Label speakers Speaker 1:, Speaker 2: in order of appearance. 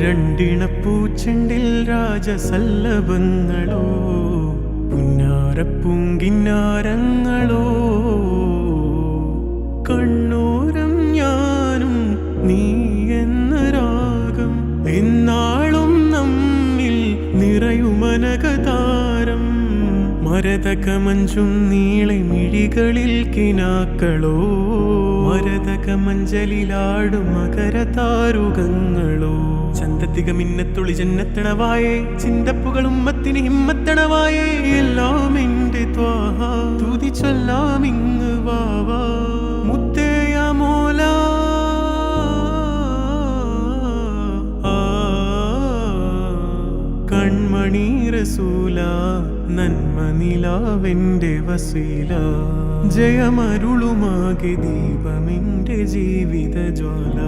Speaker 1: രണ്ടിണപ്പൂച്ചെണ്ടിൽ രാജസല്ലഭങ്ങളോ പുന്നാരപ്പൂങ്കിന്നാരങ്ങളോ കണ്ണോരം ഞാനും നീ എന്ന രാഗം എന്നാളും നമ്മിൽ നിറയുമനകതാരം മരതകമഞ്ചും നീളെ മിഴികളിൽ കിനാക്കളോ മരതകമഞ്ചലിലാടും മകരതാരുകങ്ങളോ ചന്തത്തിക മിന്നത്തുളി ജന്നത്തണവായേ ചിന്തപ്പുകളും മത്തിന് ഹിമ്മത്തണവായേ എല്ലാം എന്റെ ത്വാഹ തുതി ചൊല്ലാമിങ് വാവാ മുത്തേയ മോല കൺമണി റസൂല നന്മ നിലാവെന്റെ വസീല ജയമരുളുമാകെ ദീപമെന്റെ ജീവിത ജ്വാല